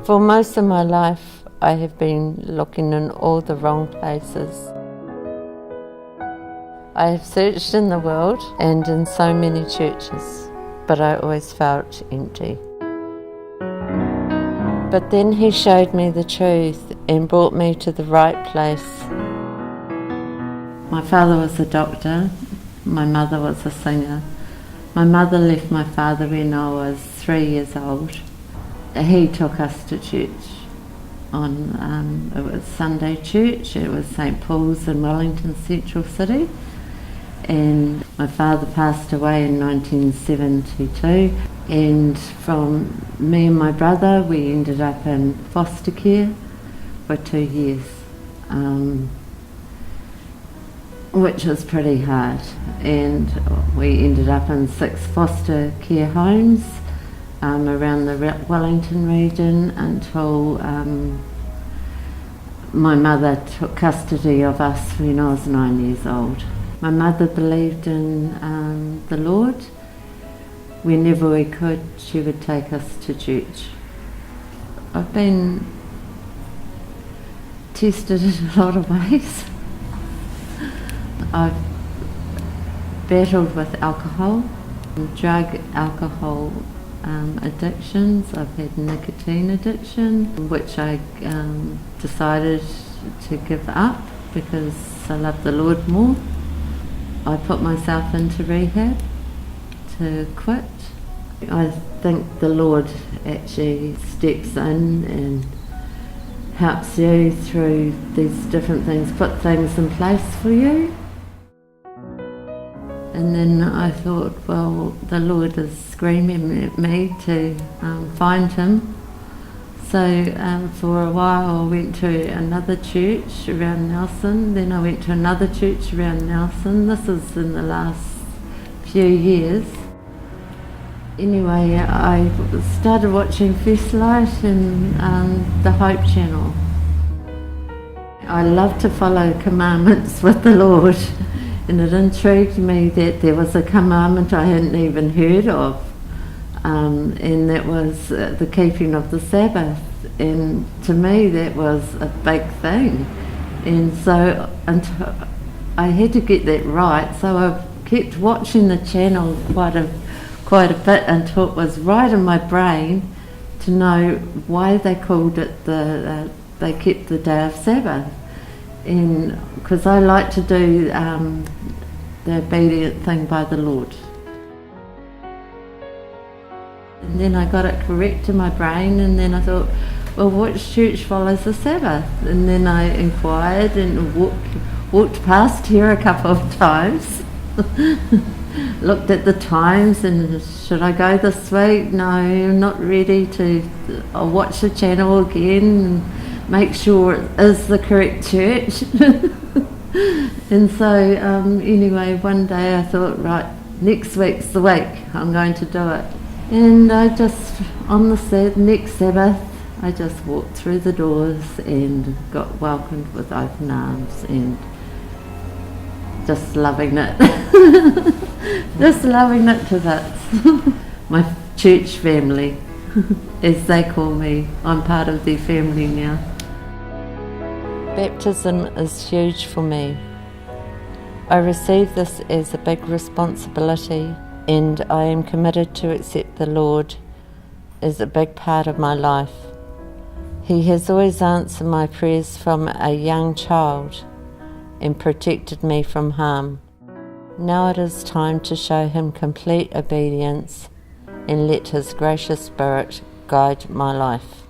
For most of my life, I have been looking in all the wrong places. I have searched in the world and in so many churches, but I always felt empty. But then he showed me the truth and brought me to the right place. My father was a doctor, my mother was a singer. My mother left my father when I was 3 years old. He took us to church on, it was Sunday church, it was St Paul's in Wellington Central City, and my father passed away in 1972, and from me and my brother we ended up in foster care for 2 years, which was pretty hard, and we ended up in 6 foster care homes around the Wellington region until my mother took custody of us when I was 9 years old. My mother believed in the Lord. Whenever we could, she would take us to church. I've been tested in a lot of ways. I've battled with alcohol, alcohol addictions. I've had nicotine addiction, which I decided to give up because I love the Lord more. I put myself into rehab to quit. I think the Lord actually steps in and helps you through these different things, put things in place for you. And then I thought, well, the Lord is screaming at me to find him. So for a while I went to another church around Nelson, then I went to another church around Nelson. This is in the last few years. Anyway, I started watching First Light and the Hope Channel. I love to follow commandments with the Lord. And it intrigued me that there was a commandment I hadn't even heard of, and that was the keeping of the Sabbath. And to me that was a big thing. And so I had to get that right, so I kept watching the channel quite a bit until it was right in my brain to know why they called it they kept the day of Sabbath. And because I like to do the obedient thing by the Lord. And then I got it correct in my brain, and then I thought, well, which church follows the Sabbath? And then I inquired and walked past here a couple of times, looked at the times, and should I go this week? No, I'm not ready to. I'll watch the channel again and make sure it is the correct church. And so anyway, one day I thought, right, next week's the week, I'm going to do it. And I just, on the next Sabbath, I just walked through the doors and got welcomed with open arms and just loving it. Just loving it to bits. My church family, as they call me, I'm part of their family now. Baptism is huge for me. I receive this as a big responsibility, and I am committed to accept the Lord as a big part of my life. He has always answered my prayers from a young child and protected me from harm. Now it is time to show him complete obedience and let his gracious spirit guide my life.